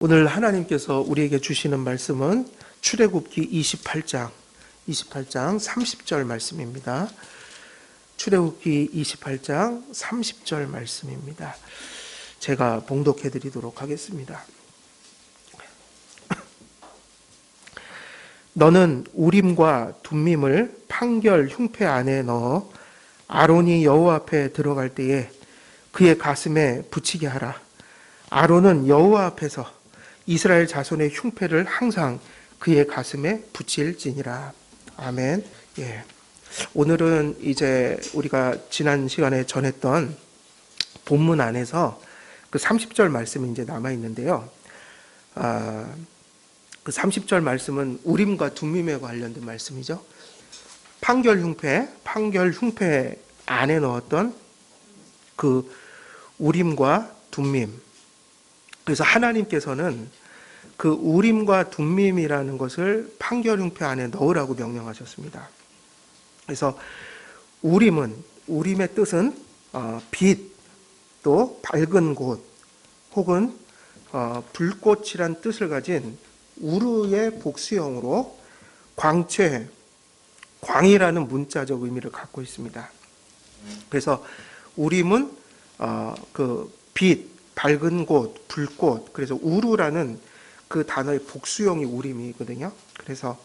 오늘 하나님께서 우리에게 주시는 말씀은 출애굽기 28장 30절 말씀입니다. 출애굽기 28장 30절 말씀입니다. 제가 봉독해 드리도록 하겠습니다. 너는 우림과 둠밈을 판결 흉패 안에 넣어 아론이 여호와 앞에 들어갈 때에 그의 가슴에 붙이게 하라. 아론은 여호와 앞에서 이스라엘 자손의 흉패를 항상 그의 가슴에 붙일지니라. 아멘. 예. 오늘은 이제 우리가 지난 시간에 전했던 본문 안에서 그 30절 말씀이 이제 남아 있는데요. 그 30절 말씀은 우림과 둠밈에 관련된 말씀이죠. 판결 흉패 안에 넣었던 그 우림과 둠밈. 그래서 하나님께서는 그 우림과 둠밈이라는 것을 판결 흉패 안에 넣으라고 명령하셨습니다. 그래서 우림의 뜻은 빛, 또 밝은 곳, 혹은 불꽃이란 뜻을 가진 우르의 복수형으로 광채, 광이라는 문자적 의미를 갖고 있습니다. 그래서 우림은 그 빛, 밝은 곳, 불꽃, 그래서 우르라는 그 단어의 복수형이 우림이거든요. 그래서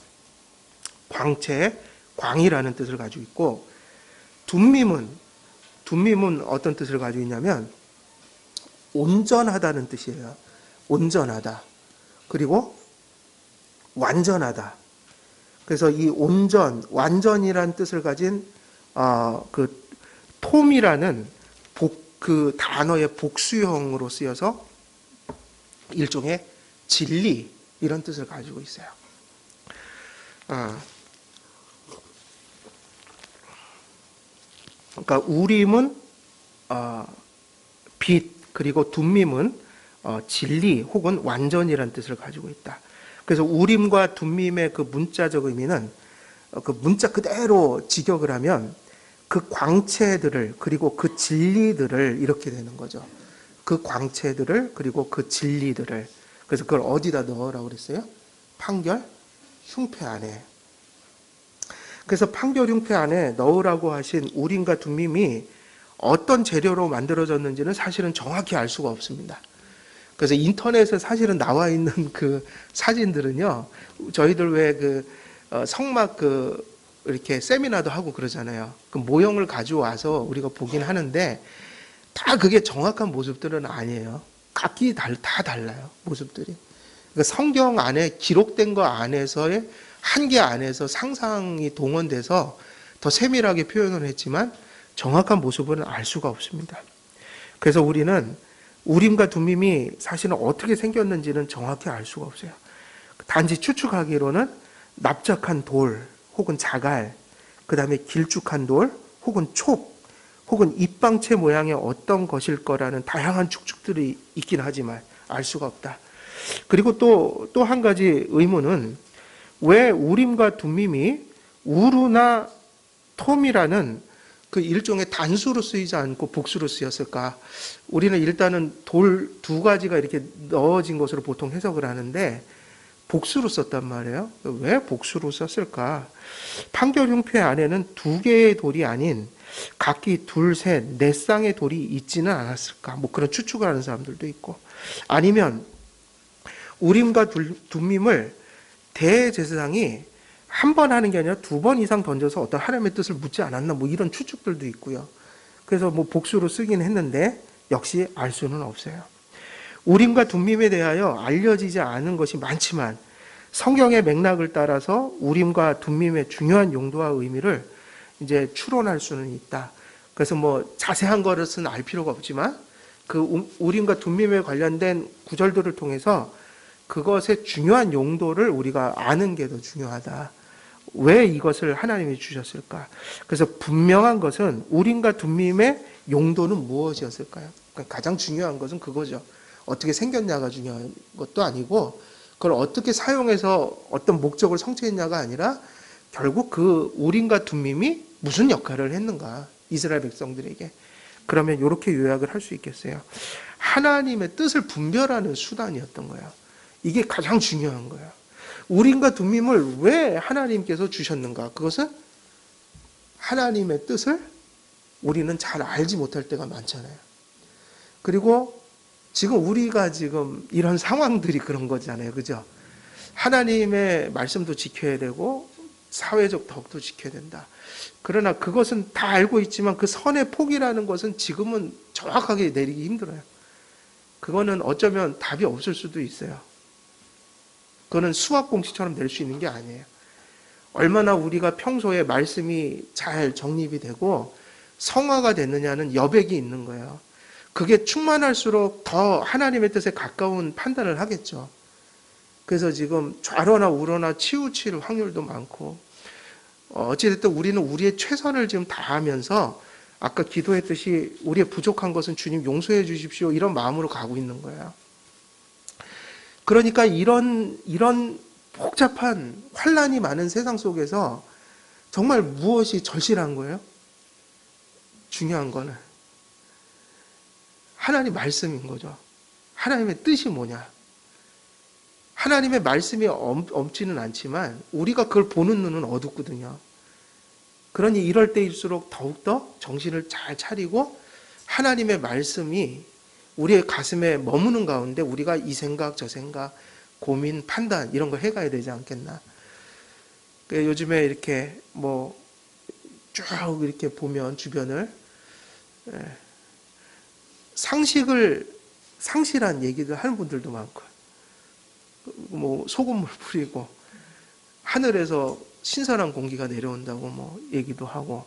광채, 광이라는 뜻을 가지고 있고, 둠밈은 어떤 뜻을 가지고 있냐면 온전하다는 뜻이에요. 온전하다. 그리고 완전하다. 그래서 이 완전이라는 뜻을 가진 그 톰이라는 그 단어의 복수형으로 쓰여서 일종의 진리, 이런 뜻을 가지고 있어요. 그러니까 우림은 빛, 그리고 둠밈은 진리 혹은 완전이라는 뜻을 가지고 있다. 그래서 우림과 둠밈의 그 문자적 의미는 그 문자 그대로 직역을 하면 그 광채들을, 그리고 그 진리들을, 이렇게 되는 거죠. 그 광채들을, 그리고 그 진리들을. 그래서 그걸 어디다 넣으라고 그랬어요? 판결 흉패 안에. 그래서 판결 흉패 안에 넣으라고 하신 우림과 둠밈이 어떤 재료로 만들어졌는지는 사실은 정확히 알 수가 없습니다. 그래서 인터넷에 사실은 나와 있는 그 사진들은요, 저희들 왜 그 성막 이렇게 세미나도 하고 그러잖아요. 그 모형을 가져와서 우리가 보긴 하는데 다 그게 정확한 모습들은 아니에요. 각기 다 달라요, 모습들이. 그러니까 성경 안에 기록된 거 안에서의 한계 안에서 상상이 동원돼서 더 세밀하게 표현을 했지만 정확한 모습은 알 수가 없습니다. 그래서 우리는 우림과 둠밈이 사실은 어떻게 생겼는지는 정확히 알 수가 없어요. 단지 추측하기로는 납작한 돌, 혹은 자갈, 그 다음에 길쭉한 돌, 혹은 촉, 혹은 잎방채 모양의 어떤 것일 거라는 다양한 추측들이 있긴 하지만 알 수가 없다. 그리고 또 한 가지 의문은 왜 우림과 둠밈이 우르나 톰이라는 그 일종의 단수로 쓰이지 않고 복수로 쓰였을까? 우리는 일단은 돌 두 가지가 이렇게 넣어진 것으로 보통 해석을 하는데 복수로 썼단 말이에요. 왜 복수로 썼을까? 판결 흉패 안에는 두 개의 돌이 아닌 각기 둘, 셋, 네 쌍의 돌이 있지는 않았을까? 뭐 그런 추측을 하는 사람들도 있고, 아니면 우림과 둠밈을 대제사장이 한 번 하는 게 아니라 두 번 이상 던져서 어떤 하나님의 뜻을 묻지 않았나, 뭐 이런 추측들도 있고요. 그래서 뭐 복수로 쓰긴 했는데 역시 알 수는 없어요. 우림과 둠밈에 대하여 알려지지 않은 것이 많지만 성경의 맥락을 따라서 우림과 둠밈의 중요한 용도와 의미를 이제 추론할 수는 있다. 그래서 뭐 자세한 것은 알 필요가 없지만 그 우림과 둠밈에 관련된 구절들을 통해서 그것의 중요한 용도를 우리가 아는 게 더 중요하다. 왜 이것을 하나님이 주셨을까? 그래서 분명한 것은 우림과 둠밈의 용도는 무엇이었을까요? 그러니까 가장 중요한 것은 그거죠. 어떻게 생겼냐가 중요한 것도 아니고 그걸 어떻게 사용해서 어떤 목적을 성취했냐가 아니라 결국 그 우림과 둠밈이 무슨 역할을 했는가, 이스라엘 백성들에게. 그러면 이렇게 요약을 할 수 있겠어요. 하나님의 뜻을 분별하는 수단이었던 거예요. 이게 가장 중요한 거예요. 우림과 둠밈을 왜 하나님께서 주셨는가? 그것은 하나님의 뜻을 우리는 잘 알지 못할 때가 많잖아요. 그리고 지금 우리가 지금 이런 상황들이 그런 거잖아요. 그죠? 하나님의 말씀도 지켜야 되고 사회적 덕도 지켜야 된다. 그러나 그것은 다 알고 있지만 그 선의 폭이라는 것은 지금은 정확하게 내리기 힘들어요. 그거는 어쩌면 답이 없을 수도 있어요. 그거는 수학 공식처럼 낼 수 있는 게 아니에요. 얼마나 우리가 평소에 말씀이 잘 정립이 되고 성화가 됐느냐는 여백이 있는 거예요. 그게 충만할수록 더 하나님의 뜻에 가까운 판단을 하겠죠. 그래서 지금 좌로나 우로나 치우칠 확률도 많고, 어찌됐든 우리는 우리의 최선을 지금 다하면서 아까 기도했듯이 우리의 부족한 것은 주님 용서해 주십시오, 이런 마음으로 가고 있는 거예요. 그러니까 이런 복잡한 환란이 많은 세상 속에서 정말 무엇이 절실한 거예요? 중요한 거는 하나님 말씀인 거죠. 하나님의 뜻이 뭐냐? 하나님의 말씀이 없지는 않지만 우리가 그걸 보는 눈은 어둡거든요. 그러니 이럴 때일수록 더욱더 정신을 잘 차리고 하나님의 말씀이 우리의 가슴에 머무는 가운데 우리가 이 생각 저 생각 고민 판단 이런 걸 해가야 되지 않겠나. 요즘에 이렇게 쭉 이렇게 보면 주변을 상실한 얘기들 하는 분들도 많고, 소금물 뿌리고 하늘에서 신선한 공기가 내려온다고 얘기도 하고,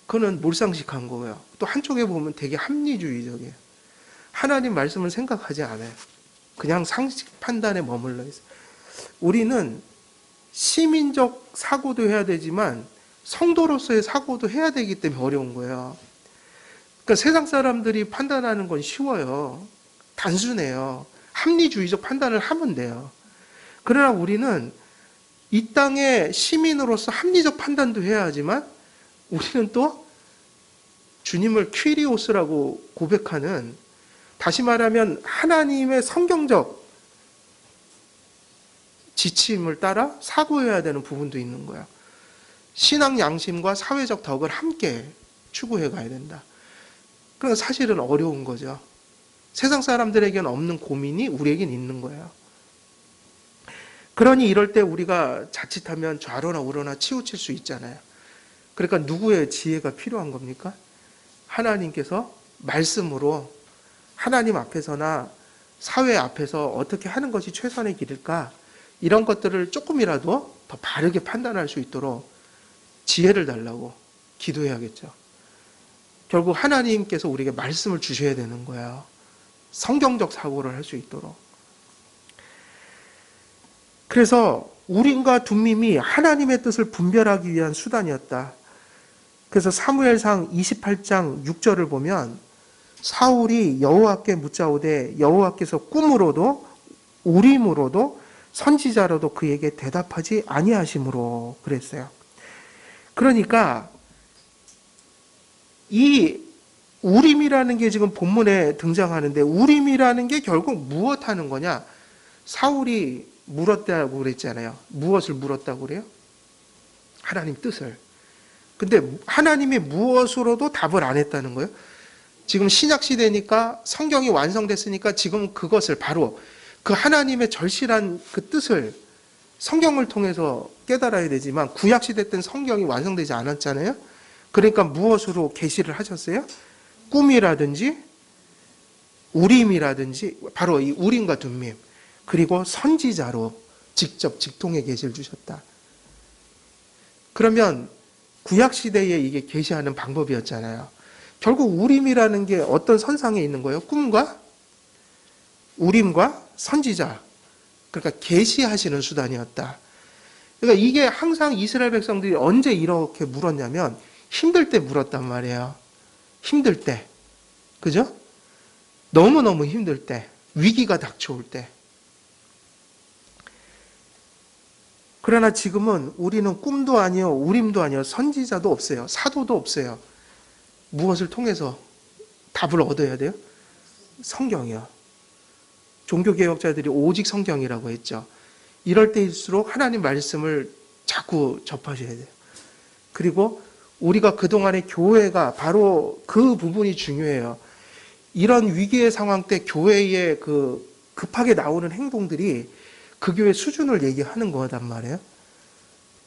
그거는 몰상식한 거예요. 또 한쪽에 보면 되게 합리주의적이에요. 하나님 말씀을 생각하지 않아요. 그냥 상식 판단에 머물러 있어요. 우리는 시민적 사고도 해야 되지만 성도로서의 사고도 해야 되기 때문에 어려운 거예요. 그러니까 세상 사람들이 판단하는 건 쉬워요. 단순해요. 합리주의적 판단을 하면 돼요. 그러나 우리는 이 땅의 시민으로서 합리적 판단도 해야 하지만 우리는 또 주님을 퀴리오스라고 고백하는, 다시 말하면 하나님의 성경적 지침을 따라 사고해야 되는 부분도 있는 거야. 신앙 양심과 사회적 덕을 함께 추구해 가야 된다. 그러니까 사실은 어려운 거죠. 세상 사람들에게는 없는 고민이 우리에겐 있는 거예요. 그러니 이럴 때 우리가 자칫하면 좌로나 우로나 치우칠 수 있잖아요. 그러니까 누구의 지혜가 필요한 겁니까? 하나님께서 말씀으로 하나님 앞에서나 사회 앞에서 어떻게 하는 것이 최선의 길일까? 이런 것들을 조금이라도 더 바르게 판단할 수 있도록 지혜를 달라고 기도해야겠죠. 결국 하나님께서 우리에게 말씀을 주셔야 되는 거예요. 성경적 사고를 할 수 있도록. 그래서 우림과 둠밈이 하나님의 뜻을 분별하기 위한 수단이었다. 그래서 사무엘상 28장 6절을 보면 사울이 여호와께 묻자오되 여호와께서 꿈으로도 우림으로도 선지자로도 그에게 대답하지 아니하심으로 그랬어요. 그러니까 이 우림이라는 게 지금 본문에 등장하는데, 우림이라는 게 결국 무엇 하는 거냐? 사울이 물었다고 그랬잖아요. 무엇을 물었다고 그래요? 하나님 뜻을. 근데 하나님이 무엇으로도 답을 안 했다는 거예요. 지금 신약 시대니까 성경이 완성됐으니까 지금 그것을 바로 그 하나님의 절실한 그 뜻을 성경을 통해서 깨달아야 되지만 구약 시대 때는 성경이 완성되지 않았잖아요. 그러니까 무엇으로 계시를 하셨어요? 꿈이라든지 우림이라든지 바로 이 우림과 둠밈, 그리고 선지자로 직접 직통의 계시를 주셨다. 그러면 구약 시대에 이게 계시하는 방법이었잖아요. 결국 우림이라는 게 어떤 선상에 있는 거예요? 꿈과 우림과 선지자, 그러니까 계시하시는 수단이었다. 그러니까 이게 항상 이스라엘 백성들이 언제 이렇게 물었냐면 힘들 때 물었단 말이에요. 힘들 때, 그죠? 너무너무 힘들 때, 위기가 닥쳐올 때. 그러나 지금은 우리는 꿈도 아니요, 우림도 아니요, 선지자도 없어요, 사도도 없어요. 무엇을 통해서 답을 얻어야 돼요? 성경이요. 종교개혁자들이 오직 성경이라고 했죠. 이럴 때일수록 하나님 말씀을 자꾸 접하셔야 돼요. 그리고 우리가 그동안의 교회가 바로 그 부분이 중요해요. 이런 위기의 상황 때 교회의 그 급하게 나오는 행동들이 그 교회 수준을 얘기하는 거단 말이에요.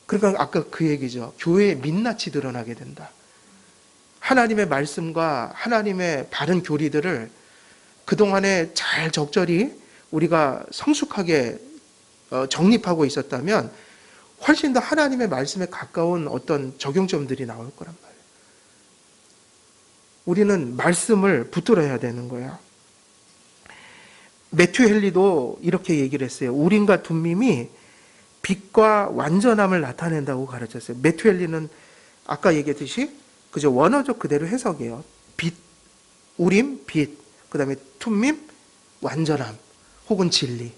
그러니까 아까 그 얘기죠. 교회의 민낯이 드러나게 된다. 하나님의 말씀과 하나님의 바른 교리들을 그동안에 잘 적절히 우리가 성숙하게 정립하고 있었다면 훨씬 더 하나님의 말씀에 가까운 어떤 적용점들이 나올 거란 말이에요. 우리는 말씀을 붙들어야 되는 거예요. 매튜 헨리도 이렇게 얘기를 했어요. 우림과 둠밈이 빛과 완전함을 나타낸다고 가르쳤어요. 매튜 헨리는 아까 얘기했듯이 그저 원어적 그대로 해석이에요. 빛, 우림, 빛, 그 다음에 툼밈, 완전함 혹은 진리.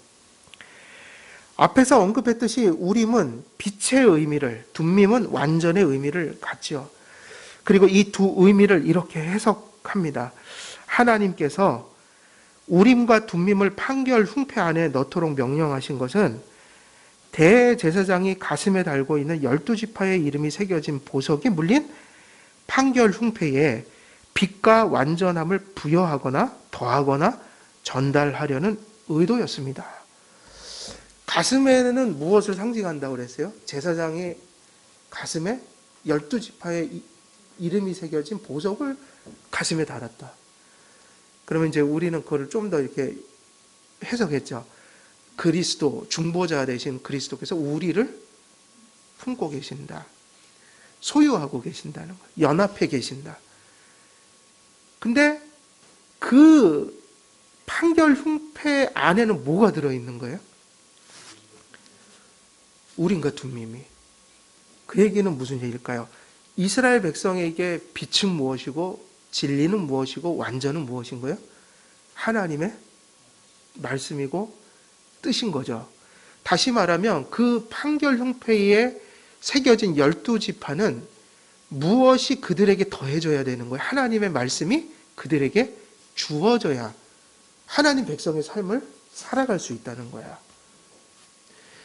앞에서 언급했듯이 우림은 빛의 의미를, 둠밈은 완전의 의미를 갖죠. 그리고 이 두 의미를 이렇게 해석합니다. 하나님께서 우림과 둠밈을 판결 흉패 안에 넣도록 명령하신 것은 대제사장이 가슴에 달고 있는 12지파의 이름이 새겨진 보석이 물린 판결 흉패에 빛과 완전함을 부여하거나 더하거나 전달하려는 의도였습니다. 가슴에는 무엇을 상징한다고 그랬어요? 제사장의 가슴에 12지파의 이름이 새겨진 보석을 가슴에 달았다. 그러면 이제 우리는 그걸 좀 더 이렇게 해석했죠. 그리스도, 중보자 되신 그리스도께서 우리를 품고 계신다. 소유하고 계신다는 거예요. 연합해 계신다. 근데 그 판결 흉패 안에는 뭐가 들어있는 거예요? 우림과 둠밈이. 그 얘기는 무슨 얘기일까요? 이스라엘 백성에게 빛은 무엇이고 진리는 무엇이고 완전은 무엇인 거예요? 하나님의 말씀이고 뜻인 거죠. 다시 말하면 그 판결 흉패에 새겨진 12지파는 무엇이 그들에게 더해져야 되는 거예요? 하나님의 말씀이 그들에게 주어져야 하나님 백성의 삶을 살아갈 수 있다는 거야.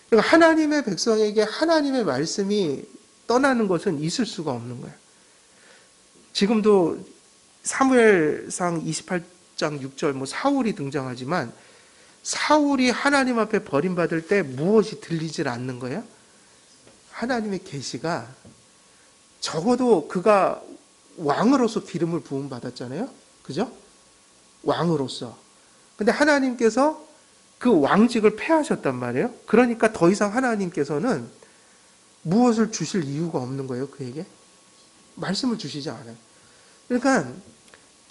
그러니까 하나님의 백성에게 하나님의 말씀이 떠나는 것은 있을 수가 없는 거야. 지금도 사무엘상 28장 6절 사울이 등장하지만 사울이 하나님 앞에 버림받을 때 무엇이 들리질 않는 거예요? 하나님의 계시가, 적어도 그가 왕으로서 기름을 부음 받았잖아요. 그죠? 왕으로서. 근데 하나님께서 그 왕직을 폐하셨단 말이에요. 그러니까 더 이상 하나님께서는 무엇을 주실 이유가 없는 거예요, 그에게. 말씀을 주시지 않아요. 그러니까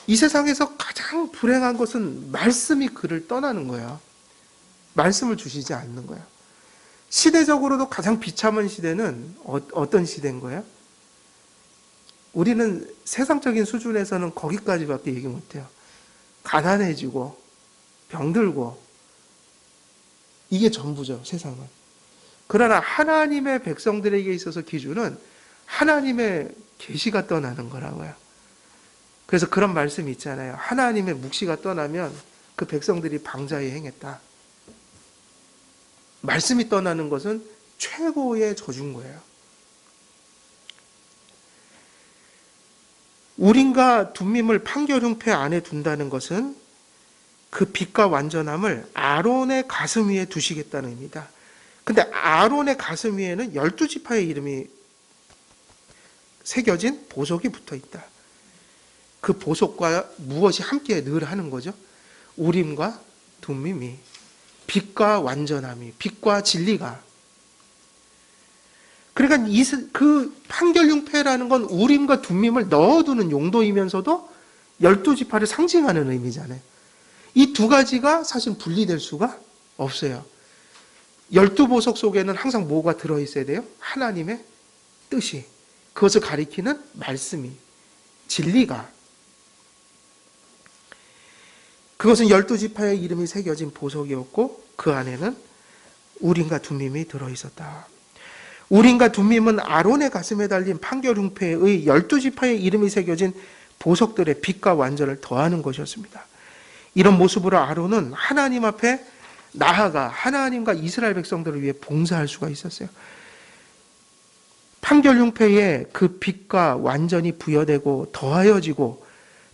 이 세상에서 가장 불행한 것은 말씀이 그를 떠나는 거야. 말씀을 주시지 않는 거야. 시대적으로도 가장 비참한 시대는 어떤 시대인 거예요? 우리는 세상적인 수준에서는 거기까지밖에 얘기 못해요. 가난해지고 병들고 이게 전부죠, 세상은. 그러나 하나님의 백성들에게 있어서 기준은 하나님의 계시가 떠나는 거라고요. 그래서 그런 말씀이 있잖아요. 하나님의 묵시가 떠나면 그 백성들이 방자에 행했다. 말씀이 떠나는 것은 최고의 저주인 거예요. 우림과 둠밈을 판결 흉패 안에 둔다는 것은 그 빛과 완전함을 아론의 가슴 위에 두시겠다는 의미다. 근데 아론의 가슴 위에는 12지파의 이름이 새겨진 보석이 붙어 있다. 그 보석과 무엇이 함께 늘 하는 거죠? 우림과 둠밈이, 빛과 완전함이, 빛과 진리가. 그러니까 그 판결 흉패라는 건 우림과 둠밈을 넣어두는 용도이면서도 12지파를 상징하는 의미잖아요. 이 두 가지가 사실 분리될 수가 없어요. 12보석 속에는 항상 뭐가 들어있어야 돼요? 하나님의 뜻이, 그것을 가리키는 말씀이, 진리가. 그것은 12지파의 이름이 새겨진 보석이었고 그 안에는 우림과 둠밈이 들어있었다. 우림과 둠밈은 아론의 가슴에 달린 판결 흉패의 12지파의 이름이 새겨진 보석들의 빛과 완전을 더하는 것이었습니다. 이런 모습으로 아론은 하나님 앞에 나아가 하나님과 이스라엘 백성들을 위해 봉사할 수가 있었어요. 판결 흉패에 그 빛과 완전히 부여되고 더하여지고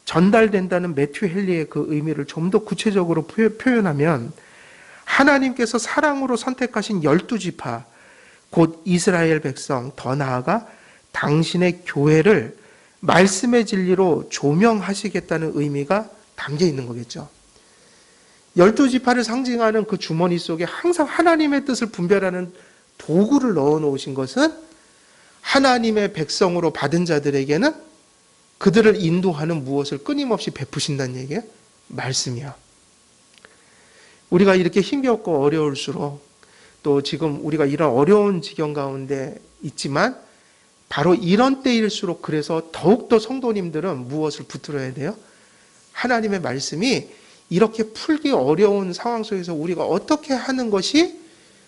전달된다는 매튜 헨리의 그 의미를 좀 더 구체적으로 표현하면 하나님께서 사랑으로 선택하신 12지파 곧 이스라엘 백성, 더 나아가 당신의 교회를 말씀의 진리로 조명하시겠다는 의미가 담겨 있는 거겠죠. 12지파를 상징하는 그 주머니 속에 항상 하나님의 뜻을 분별하는 도구를 넣어 놓으신 것은 하나님의 백성으로 받은 자들에게는 그들을 인도하는 무엇을 끊임없이 베푸신다는 얘기예요. 말씀이야. 우리가 이렇게 힘겹고 어려울수록 또 지금 우리가 이런 어려운 지경 가운데 있지만 바로 이런 때일수록 그래서 더욱더 성도님들은 무엇을 붙들어야 돼요? 하나님의 말씀이 이렇게 풀기 어려운 상황 속에서 우리가 어떻게 하는 것이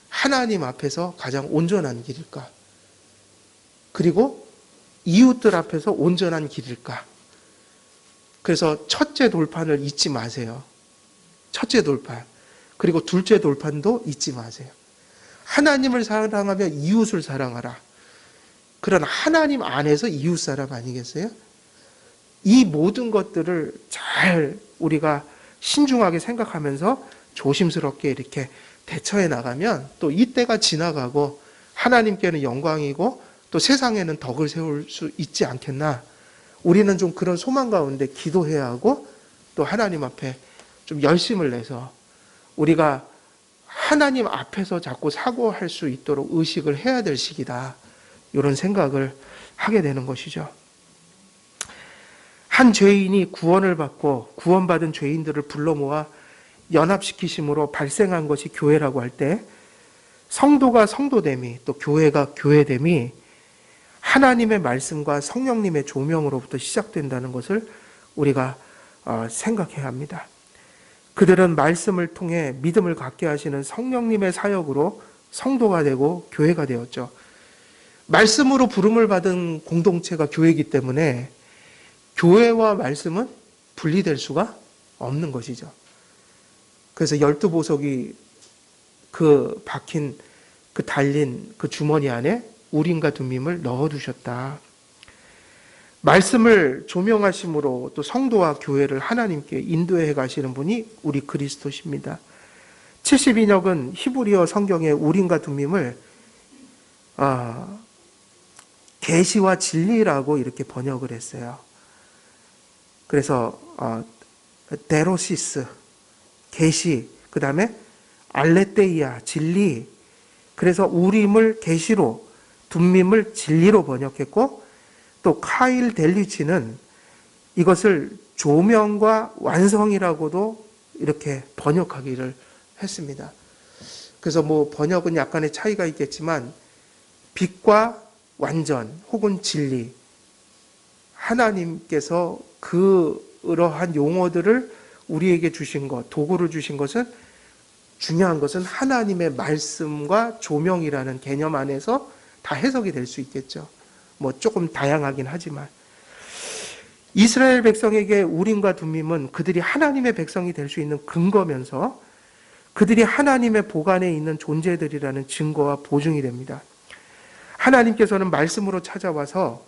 하나님 앞에서 가장 온전한 길일까? 그리고 이웃들 앞에서 온전한 길일까? 그래서 첫째 돌판을 잊지 마세요. 첫째 돌판. 그리고 둘째 돌판도 잊지 마세요. 하나님을 사랑하며 이웃을 사랑하라. 그런 하나님 안에서 이웃 사람 아니겠어요? 이 모든 것들을 잘 우리가 신중하게 생각하면서 조심스럽게 이렇게 대처해 나가면 또 이때가 지나가고 하나님께는 영광이고 또 세상에는 덕을 세울 수 있지 않겠나. 우리는 좀 그런 소망 가운데 기도해야 하고 또 하나님 앞에 좀 열심을 내서 우리가 하나님 앞에서 자꾸 사고할 수 있도록 의식을 해야 될 시기다. 이런 생각을 하게 되는 것이죠. 한 죄인이 구원을 받고 구원받은 죄인들을 불러 모아 연합시키심으로 발생한 것이 교회라고 할 때 성도가 성도됨이 또 교회가 교회됨이 하나님의 말씀과 성령님의 조명으로부터 시작된다는 것을 우리가 생각해야 합니다. 그들은 말씀을 통해 믿음을 갖게 하시는 성령님의 사역으로 성도가 되고 교회가 되었죠. 말씀으로 부름을 받은 공동체가 교회이기 때문에 교회와 말씀은 분리될 수가 없는 것이죠. 그래서 12보석이 그 박힌 그 달린 그 주머니 안에 우림과 둠밈을 넣어두셨다. 말씀을 조명하심으로 또 성도와 교회를 하나님께 인도해 가시는 분이 우리 그리스도십니다. 72역은 히브리어 성경의 우림과 둠밈을 계시와 진리라고 이렇게 번역을 했어요. 그래서 데로시스, 계시, 그 다음에 알레테이아, 진리. 그래서 우림을 계시로, 둠밈을 진리로 번역했고 또 카일 델리치는 이것을 조명과 완성이라고도 이렇게 번역하기를 했습니다. 그래서 뭐 번역은 약간의 차이가 있겠지만 빛과 완전 혹은 진리, 하나님께서 그러한 용어들을 우리에게 주신 것, 도구를 주신 것은 중요한 것은 하나님의 말씀과 조명이라는 개념 안에서 다 해석이 될 수 있겠죠. 뭐 조금 다양하긴 하지만 이스라엘 백성에게 우림과 둠밈은 그들이 하나님의 백성이 될 수 있는 근거면서 그들이 하나님의 보관에 있는 존재들이라는 증거와 보증이 됩니다. 하나님께서는 말씀으로 찾아와서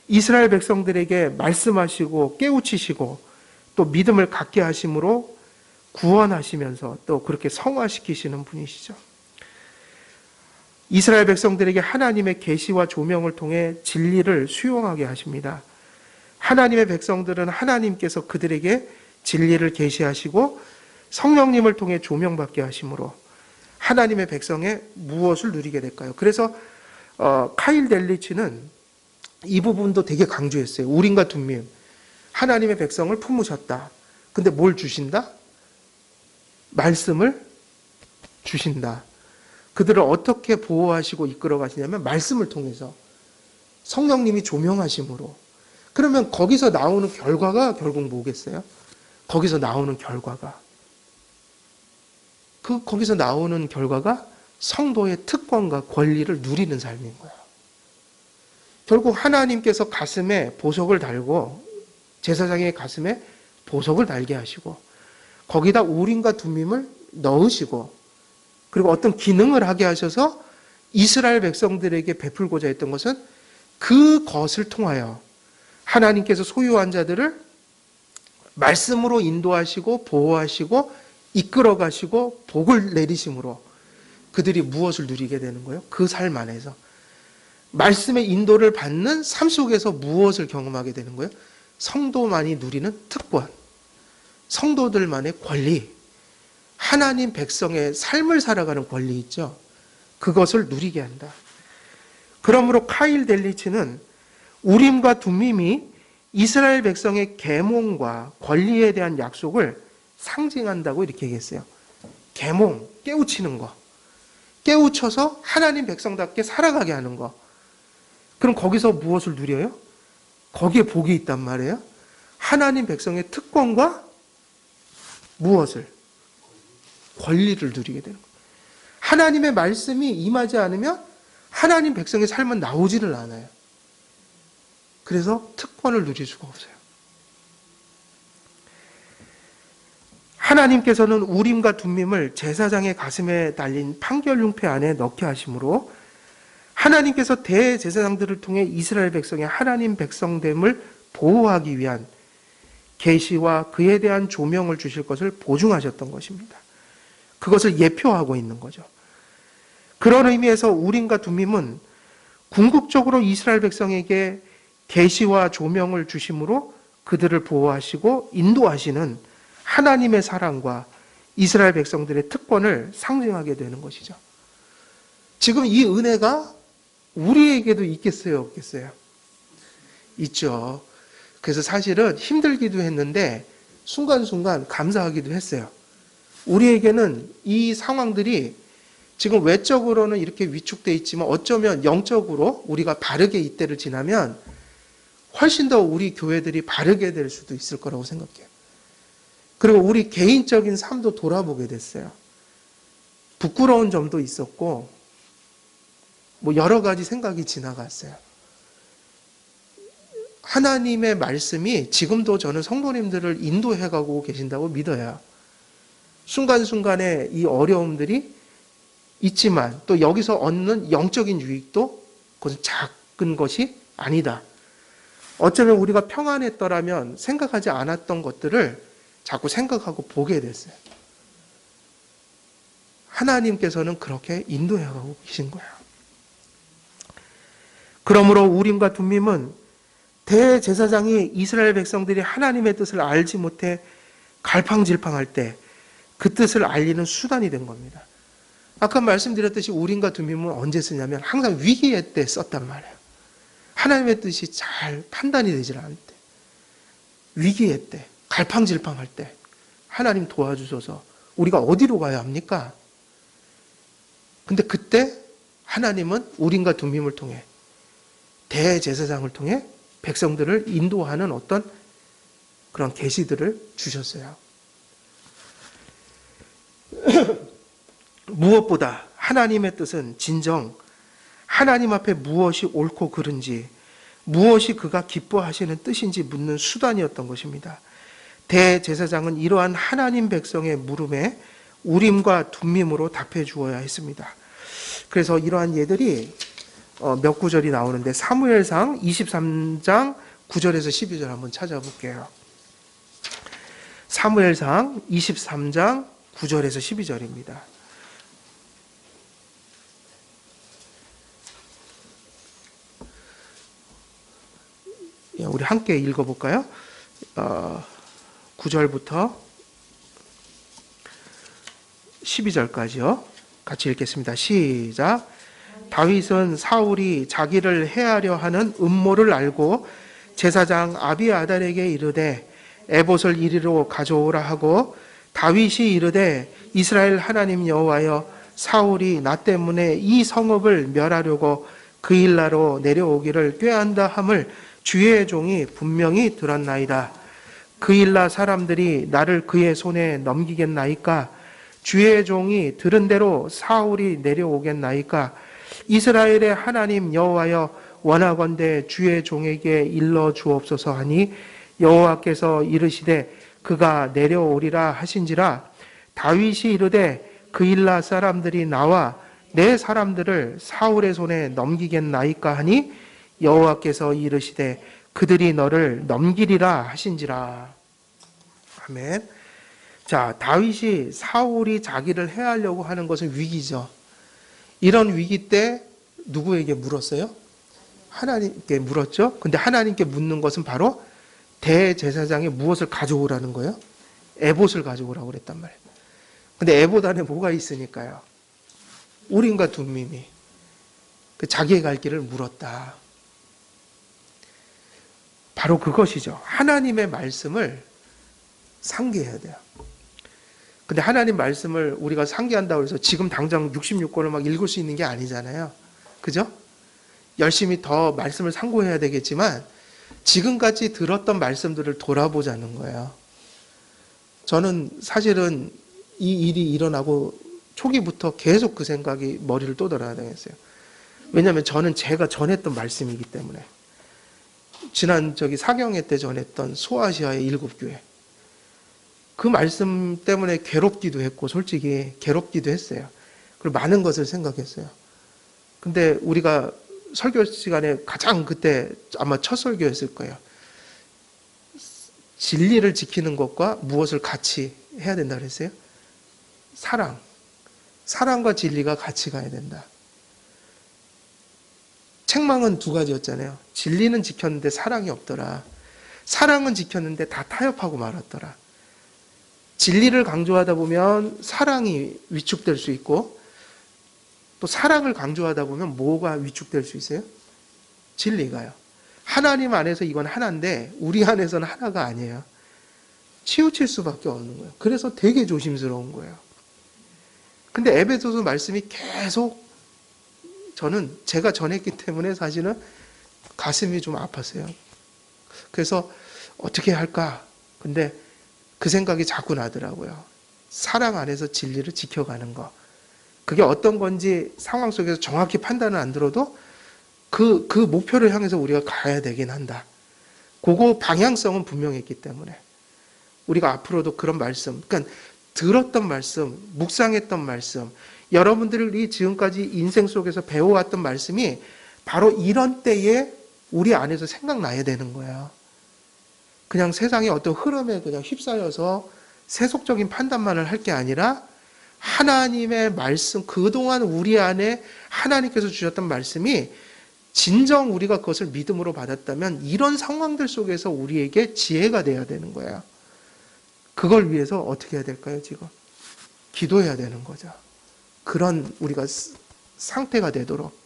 이스라엘 백성들에게 말씀하시고 깨우치시고 또 믿음을 갖게 하심으로 구원하시면서 또 그렇게 성화시키시는 분이시죠. 이스라엘 백성들에게 하나님의 계시와 조명을 통해 진리를 수용하게 하십니다. 하나님의 백성들은 하나님께서 그들에게 진리를 계시하시고 성령님을 통해 조명받게 하심으로 하나님의 백성의 무엇을 누리게 될까요? 그래서 카일 델리치는 이 부분도 되게 강조했어요. 우림과 둠밈, 하나님의 백성을 품으셨다. 근데 뭘 주신다? 말씀을 주신다. 그들을 어떻게 보호하시고 이끌어 가시냐면 말씀을 통해서 성령님이 조명하심으로. 그러면 거기서 나오는 결과가 결국 뭐겠어요? 거기서 나오는 결과가 성도의 특권과 권리를 누리는 삶인 거야. 결국 하나님께서 가슴에 보석을 달고 제사장의 가슴에 보석을 달게 하시고 거기다 우림과 둠밈을 넣으시고 그리고 어떤 기능을 하게 하셔서 이스라엘 백성들에게 베풀고자 했던 것은 그것을 통하여 하나님께서 소유한 자들을 말씀으로 인도하시고 보호하시고 이끌어 가시고 복을 내리심으로 그들이 무엇을 누리게 되는 거예요? 그 삶 안에서 말씀의 인도를 받는 삶 속에서 무엇을 경험하게 되는 거예요? 성도만이 누리는 특권, 성도들만의 권리, 하나님 백성의 삶을 살아가는 권리 있죠. 그것을 누리게 한다. 그러므로 카일 델리츠는 우림과 둠밈이 이스라엘 백성의 계몽과 권리에 대한 약속을 상징한다고 이렇게 얘기했어요. 계몽, 깨우치는 거. 깨우쳐서 하나님 백성답게 살아가게 하는 거. 그럼 거기서 무엇을 누려요? 거기에 복이 있단 말이에요. 하나님 백성의 특권과 무엇을? 권리를 누리게 되는 거예요. 하나님의 말씀이 임하지 않으면 하나님 백성의 삶은 나오지를 않아요. 그래서 특권을 누릴 수가 없어요. 하나님께서는 우림과 둠밈을 제사장의 가슴에 달린 판결융패 안에 넣게 하심으로 하나님께서 대제사장들을 통해 이스라엘 백성의 하나님 백성됨을 보호하기 위한 계시와 그에 대한 조명을 주실 것을 보증하셨던 것입니다. 그것을 예표하고 있는 거죠. 그런 의미에서 우림과 둠밈은 궁극적으로 이스라엘 백성에게 계시와 조명을 주심으로 그들을 보호하시고 인도하시는 하나님의 사랑과 이스라엘 백성들의 특권을 상징하게 되는 것이죠. 지금 이 은혜가 우리에게도 있겠어요, 없겠어요? 있죠. 그래서 사실은 힘들기도 했는데 순간순간 감사하기도 했어요. 우리에게는 이 상황들이 지금 외적으로는 이렇게 위축되어 있지만 어쩌면 영적으로 우리가 바르게 이때를 지나면 훨씬 더 우리 교회들이 바르게 될 수도 있을 거라고 생각해요. 그리고 우리 개인적인 삶도 돌아보게 됐어요. 부끄러운 점도 있었고 뭐 여러 가지 생각이 지나갔어요. 하나님의 말씀이 지금도 저는 성도님들을 인도해가고 계신다고 믿어요. 순간순간에 이 어려움들이 있지만 또 여기서 얻는 영적인 유익도 그것은 작은 것이 아니다. 어쩌면 우리가 평안했더라면 생각하지 않았던 것들을 자꾸 생각하고 보게 됐어요. 하나님께서는 그렇게 인도해가고 계신 거예요. 그러므로 우림과 둠밈은 대제사장이 이스라엘 백성들이 하나님의 뜻을 알지 못해 갈팡질팡할 때 그 뜻을 알리는 수단이 된 겁니다. 아까 말씀드렸듯이 우림과 둠밈은 언제 쓰냐면 항상 위기의 때 썼단 말이에요. 하나님의 뜻이 잘 판단이 되질 않을 때, 위기의 때, 갈팡질팡할 때 하나님 도와주셔서 우리가 어디로 가야 합니까? 근데 그때 하나님은 우림과 둠밈을 통해 대제사장을 통해 백성들을 인도하는 어떤 그런 계시들을 주셨어요. 무엇보다 하나님의 뜻은 진정 하나님 앞에 무엇이 옳고 그른지 무엇이 그가 기뻐하시는 뜻인지 묻는 수단이었던 것입니다. 대제사장은 이러한 하나님 백성의 물음에 우림과 둠밈으로 답해 주어야 했습니다. 그래서 이러한 예들이 몇 구절이 나오는데 사무엘상 23장 9절에서 12절 한번 찾아볼게요. 사무엘상 23장 9절에서 12절입니다. 우리 함께 읽어볼까요? 9절부터 12절까지요. 같이 읽겠습니다. 시작. 다윗은 사울이 자기를 해하려 하는 음모를 알고 제사장 아비아달에게 이르되 에봇을 이리로 가져오라 하고 다윗이 이르되 이스라엘 하나님 여호와여 사울이 나 때문에 이 성읍을 멸하려고 그 일나로 내려오기를 꾀한다 함을 주의 종이 분명히 들었나이다. 그 일나 사람들이 나를 그의 손에 넘기겠나이까? 주의 종이 들은 대로 사울이 내려오겠나이까? 이스라엘의 하나님 여호와여 원하건대 주의 종에게 일러 주옵소서 하니 여호와께서 이르시되 그가 내려오리라 하신지라. 다윗이 이르되 그일라 사람들이 나와 내 사람들을 사울의 손에 넘기겠나이까 하니 여호와께서 이르시되 그들이 너를 넘기리라 하신지라. 아멘. 자, 다윗이 사울이 자기를 해하려고 하는 것은 위기죠. 이런 위기 때 누구에게 물었어요? 하나님께 물었죠. 근데 하나님께 묻는 것은 바로 대제사장이 무엇을 가져오라는 거예요? 에봇을 가져오라고 그랬단 말이에요. 근데 에봇 안에 뭐가 있으니까요? 우림과 둠밈이 자기의 갈 길을 물었다. 바로 그것이죠. 하나님의 말씀을 상기해야 돼요. 근데 하나님 말씀을 우리가 상기한다고 해서 지금 당장 66권을 막 읽을 수 있는 게 아니잖아요. 그죠? 열심히 더 말씀을 상고해야 되겠지만 지금까지 들었던 말씀들을 돌아보자는 거예요. 저는 사실은 이 일이 일어나고 초기부터 계속 그 생각이 머리를 떠돌아다녔어요. 왜냐하면 저는 제가 전했던 말씀이기 때문에. 지난 사경회 때 전했던 소아시아의 7교회. 그 말씀 때문에 괴롭기도 했고 솔직히 괴롭기도 했어요. 그리고 많은 것을 생각했어요. 근데 우리가 설교 시간에 가장 그때 아마 첫 설교였을 거예요. 진리를 지키는 것과 무엇을 같이 해야 된다 그랬어요? 사랑. 사랑과 진리가 같이 가야 된다. 책망은 두 가지였잖아요. 진리는 지켰는데 사랑이 없더라. 사랑은 지켰는데 다 타협하고 말았더라. 진리를 강조하다 보면 사랑이 위축될 수 있고 또 사랑을 강조하다 보면 뭐가 위축될 수 있어요? 진리가요. 하나님 안에서 이건 하나인데 우리 안에서는 하나가 아니에요. 치우칠 수밖에 없는 거예요. 그래서 되게 조심스러운 거예요. 근데 에베소서 말씀이 계속 저는 제가 전했기 때문에 사실은 가슴이 좀 아팠어요. 그래서 어떻게 할까? 근데 그 생각이 자꾸 나더라고요. 사랑 안에서 진리를 지켜가는 거. 그게 어떤 건지 상황 속에서 정확히 판단은 안 들어도 그 목표를 향해서 우리가 가야 되긴 한다. 그거 방향성은 분명했기 때문에 우리가 앞으로도 그런 말씀, 그러니까 들었던 말씀, 묵상했던 말씀, 여러분들이 지금까지 인생 속에서 배워왔던 말씀이 바로 이런 때에 우리 안에서 생각나야 되는 거예요. 그냥 세상의 어떤 흐름에 그냥 휩싸여서 세속적인 판단만을 할 게 아니라 하나님의 말씀, 그동안 우리 안에 하나님께서 주셨던 말씀이 진정 우리가 그것을 믿음으로 받았다면 이런 상황들 속에서 우리에게 지혜가 돼야 되는 거예요. 그걸 위해서 어떻게 해야 될까요, 지금? 기도해야 되는 거죠. 그런 우리가 상태가 되도록.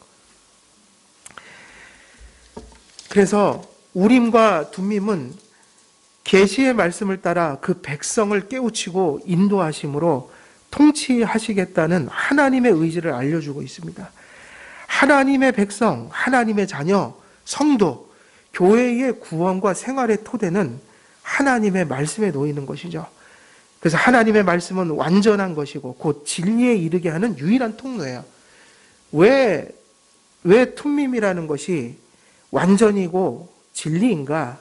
그래서 우림과 둠밈은 계시의 말씀을 따라 그 백성을 깨우치고 인도하심으로 통치하시겠다는 하나님의 의지를 알려주고 있습니다. 하나님의 백성, 하나님의 자녀, 성도, 교회의 구원과 생활의 토대는 하나님의 말씀에 놓이는 것이죠. 그래서 하나님의 말씀은 완전한 것이고 곧 진리에 이르게 하는 유일한 통로예요. 왜 툼밈이라는 것이 완전이고 진리인가?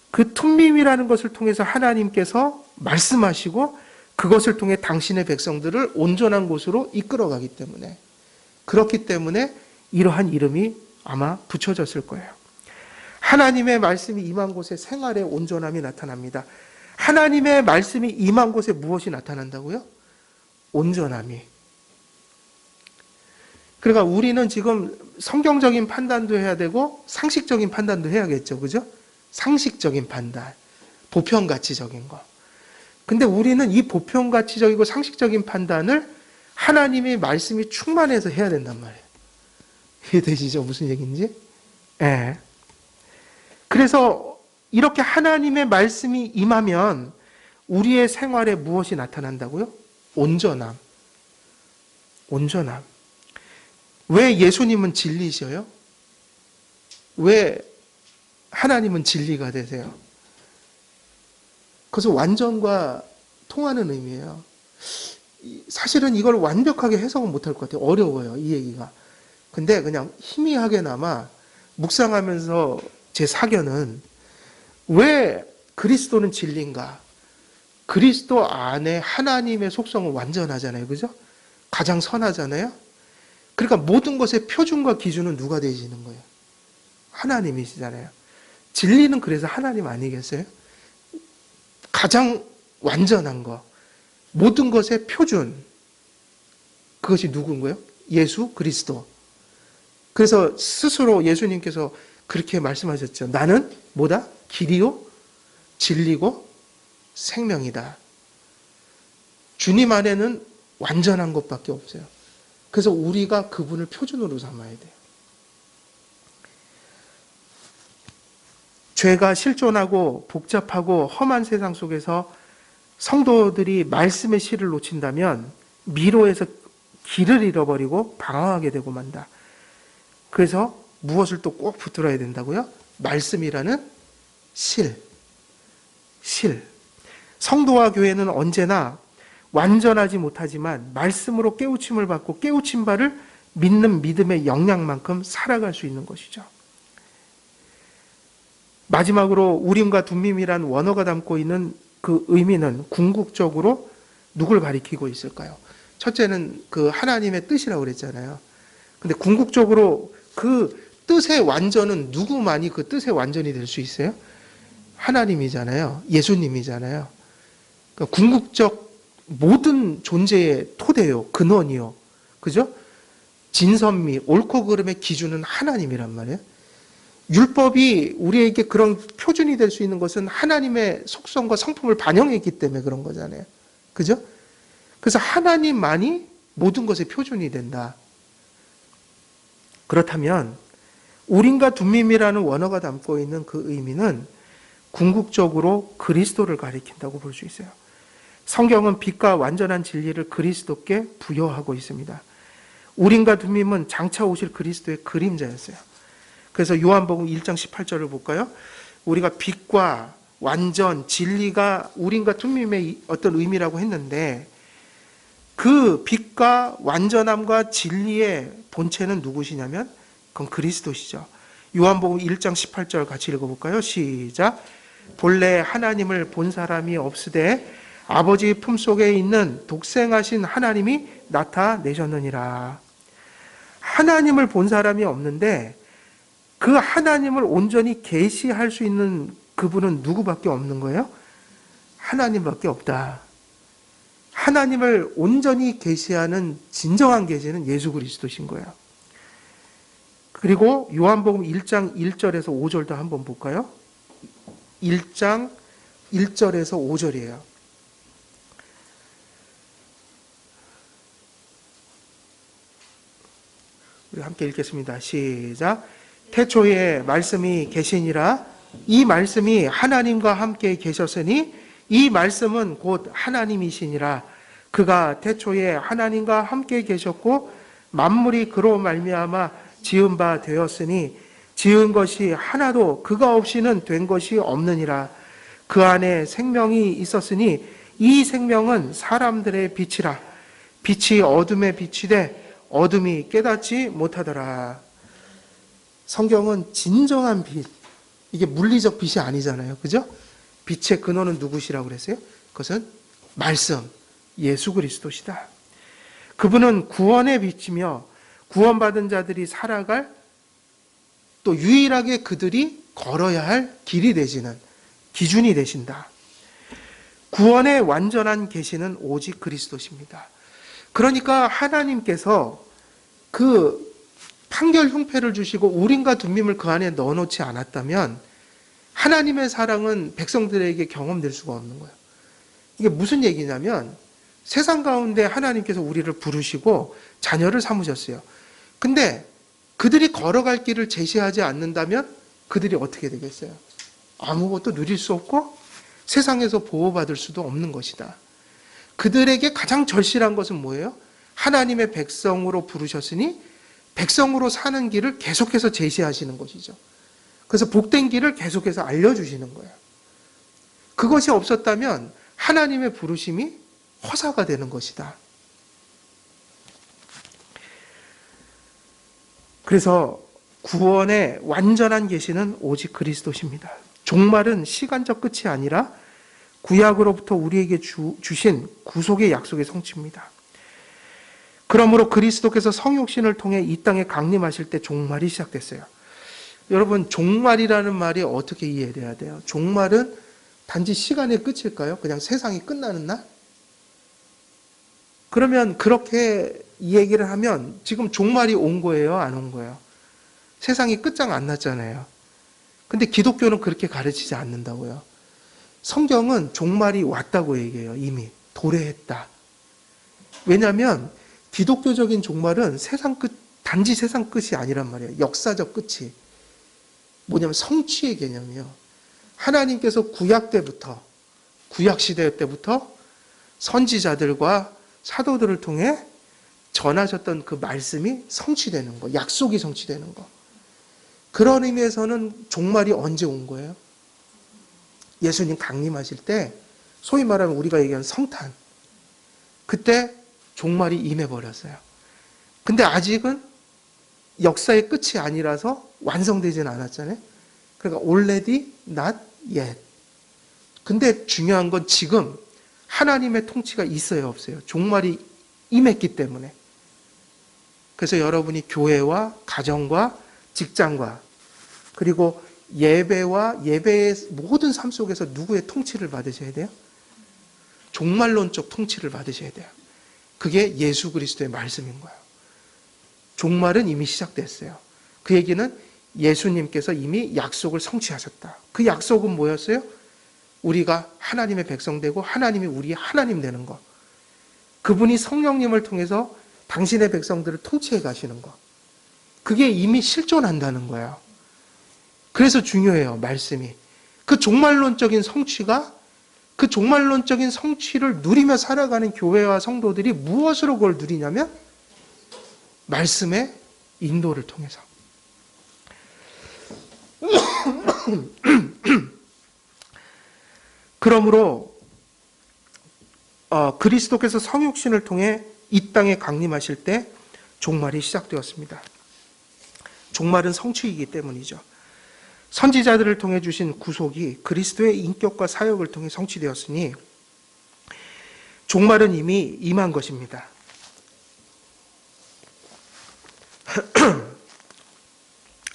그 툼밈이라는 것을 통해서 하나님께서 말씀하시고 그것을 통해 당신의 백성들을 온전한 곳으로 이끌어가기 때문에, 그렇기 때문에 이러한 이름이 아마 붙여졌을 거예요. 하나님의 말씀이 임한 곳에 생활의 온전함이 나타납니다. 하나님의 말씀이 임한 곳에 무엇이 나타난다고요? 온전함이. 그러니까 우리는 지금 성경적인 판단도 해야 되고 상식적인 판단도 해야겠죠. 그죠? 상식적인 판단, 보편가치적인 거. 근데 우리는 이 보편가치적이고 상식적인 판단을 하나님의 말씀이 충만해서 해야 된단 말이에요. 이해되시죠? 무슨 얘기인지? 예. 그래서 이렇게 하나님의 말씀이 임하면 우리의 생활에 무엇이 나타난다고요? 온전함. 온전함. 왜 예수님은 진리셔요? 왜 하나님은 진리가 되세요? 그래서 완전과 통하는 의미예요. 사실은 이걸 완벽하게 해석은 못할 것 같아요. 어려워요, 이 얘기가. 근데 그냥 희미하게나마 묵상하면서 제 사견은 왜 그리스도는 진리인가? 그리스도 안에 하나님의 속성은 완전하잖아요. 그죠? 가장 선하잖아요. 그러니까 모든 것의 표준과 기준은 누가 되시는 거예요? 하나님이시잖아요. 진리는 그래서 하나님 아니겠어요? 가장 완전한 거, 모든 것의 표준, 그것이 누군 거예요? 예수 그리스도. 그래서 스스로 예수님께서 그렇게 말씀하셨죠. 나는 뭐다? 길이요, 진리고 생명이다. 주님 안에는 완전한 것밖에 없어요. 그래서 우리가 그분을 표준으로 삼아야 돼요. 죄가 실존하고 복잡하고 험한 세상 속에서 성도들이 말씀의 실을 놓친다면 미로에서 길을 잃어버리고 방황하게 되고 만다. 그래서 무엇을 또 꼭 붙들어야 된다고요? 말씀이라는 실. 성도와 교회는 언제나 완전하지 못하지만 말씀으로 깨우침을 받고 깨우친 바를 믿는 믿음의 역량만큼 살아갈 수 있는 것이죠. 마지막으로 우림과 둠밈이란 원어가 담고 있는 그 의미는 궁극적으로 누굴 가리키고 있을까요? 첫째는 그 하나님의 뜻이라고 그랬잖아요. 근데 궁극적으로 그 뜻의 완전은 누구만이 그 뜻의 완전이 될 수 있어요? 하나님이잖아요. 예수님이잖아요. 그러니까 궁극적 모든 존재의 토대요, 근원이요. 그죠? 진선미, 옳고 그름의 기준은 하나님이란 말이에요. 율법이 우리에게 그런 표준이 될 수 있는 것은 하나님의 속성과 성품을 반영했기 때문에 그런 거잖아요. 그죠? 그래서 하나님만이 모든 것의 표준이 된다. 그렇다면 우림과 둠밈이라는 원어가 담고 있는 그 의미는 궁극적으로 그리스도를 가리킨다고 볼 수 있어요. 성경은 빛과 완전한 진리를 그리스도께 부여하고 있습니다. 우림과 둠밈은 장차 오실 그리스도의 그림자였어요. 그래서 요한복음 1장 18절을 볼까요? 우리가 빛과 완전, 진리가 우림과 둠밈의 어떤 의미라고 했는데 그 빛과 완전함과 진리의 본체는 누구시냐면 그건 그리스도시죠. 요한복음 1장 18절 같이 읽어볼까요? 시작. 본래 하나님을 본 사람이 없으되 아버지 품속에 있는 독생하신 하나님이 나타내셨느니라. 하나님을 본 사람이 없는데 그 하나님을 온전히 계시할 수 있는 그분은 누구밖에 없는 거예요? 하나님밖에 없다. 하나님을 온전히 계시하는 진정한 계시는 예수 그리스도신 거예요. 그리고 요한복음 1장 1절에서 5절도 한번 볼까요? 1장 1절에서 5절이에요. 우리 함께 읽겠습니다. 시작. 태초에 말씀이 계시니라. 이 말씀이 하나님과 함께 계셨으니 이 말씀은 곧 하나님이시니라. 그가 태초에 하나님과 함께 계셨고 만물이 그로 말미암아 지은 바 되었으니 지은 것이 하나도 그가 없이는 된 것이 없느니라. 그 안에 생명이 있었으니 이 생명은 사람들의 빛이라. 빛이 어둠에 비치되 어둠이 깨닫지 못하더라. 성경은 진정한 빛, 이게 물리적 빛이 아니잖아요. 그죠? 빛의 근원은 누구시라고 그랬어요? 그것은 말씀, 예수 그리스도시다. 그분은 구원의 빛이며 구원받은 자들이 살아갈 또 유일하게 그들이 걸어야 할 길이 되시는 기준이 되신다. 구원의 완전한 계시는 오직 그리스도십니다. 그러니까 하나님께서 그 판결 흉패를 주시고 우림과 둠밈을 그 안에 넣어놓지 않았다면 하나님의 사랑은 백성들에게 경험될 수가 없는 거예요. 이게 무슨 얘기냐면 세상 가운데 하나님께서 우리를 부르시고 자녀를 삼으셨어요. 근데 그들이 걸어갈 길을 제시하지 않는다면 그들이 어떻게 되겠어요? 아무것도 누릴 수 없고 세상에서 보호받을 수도 없는 것이다. 그들에게 가장 절실한 것은 뭐예요? 하나님의 백성으로 부르셨으니 백성으로 사는 길을 계속해서 제시하시는 것이죠. 그래서 복된 길을 계속해서 알려주시는 거예요. 그것이 없었다면 하나님의 부르심이 허사가 되는 것이다. 그래서 구원의 완전한 계시는 오직 그리스도십니다. 종말은 시간적 끝이 아니라 구약으로부터 우리에게 주신 구속의 약속의 성취입니다. 그러므로 그리스도께서 성육신을 통해 이 땅에 강림하실 때 종말이 시작됐어요. 여러분, 종말이라는 말이 어떻게 이해돼야 돼요? 종말은 단지 시간의 끝일까요? 그냥 세상이 끝나는 날? 그러면 그렇게 이 얘기를 하면 지금 종말이 온 거예요? 안 온 거예요? 세상이 끝장 안 났잖아요. 근데 기독교는 그렇게 가르치지 않는다고요. 성경은 종말이 왔다고 얘기해요. 이미 도래했다. 왜냐하면 기독교적인 종말은 세상 끝, 단지 세상 끝이 아니란 말이에요. 역사적 끝이. 뭐냐면 성취의 개념이에요. 하나님께서 구약 때부터, 구약 시대 때부터 선지자들과 사도들을 통해 전하셨던 그 말씀이 성취되는 거, 약속이 성취되는 거. 그런 의미에서는 종말이 언제 온 거예요? 예수님 강림하실 때, 소위 말하면 우리가 얘기하는 성탄. 그때 종말이 임해버렸어요. 근데 아직은 역사의 끝이 아니라서 완성되지는 않았잖아요. 그러니까 already not yet. 근데 중요한 건 지금 하나님의 통치가 있어요, 없어요? 종말이 임했기 때문에. 그래서 여러분이 교회와 가정과 직장과 그리고 예배와 예배의 모든 삶 속에서 누구의 통치를 받으셔야 돼요? 종말론적 통치를 받으셔야 돼요. 그게 예수 그리스도의 말씀인 거예요. 종말은 이미 시작됐어요. 그 얘기는 예수님께서 이미 약속을 성취하셨다. 그 약속은 뭐였어요? 우리가 하나님의 백성 되고 하나님이 우리의 하나님 되는 거. 그분이 성령님을 통해서 당신의 백성들을 통치해 가시는 거. 그게 이미 실존한다는 거예요. 그래서 중요해요, 말씀이. 그 종말론적인 성취가, 그 종말론적인 성취를 누리며 살아가는 교회와 성도들이 무엇으로 그걸 누리냐면 말씀의 인도를 통해서. 그러므로 그리스도께서 성육신을 통해 이 땅에 강림하실 때 종말이 시작되었습니다. 종말은 성취이기 때문이죠. 선지자들을 통해 주신 구속이 그리스도의 인격과 사역을 통해 성취되었으니 종말은 이미 임한 것입니다.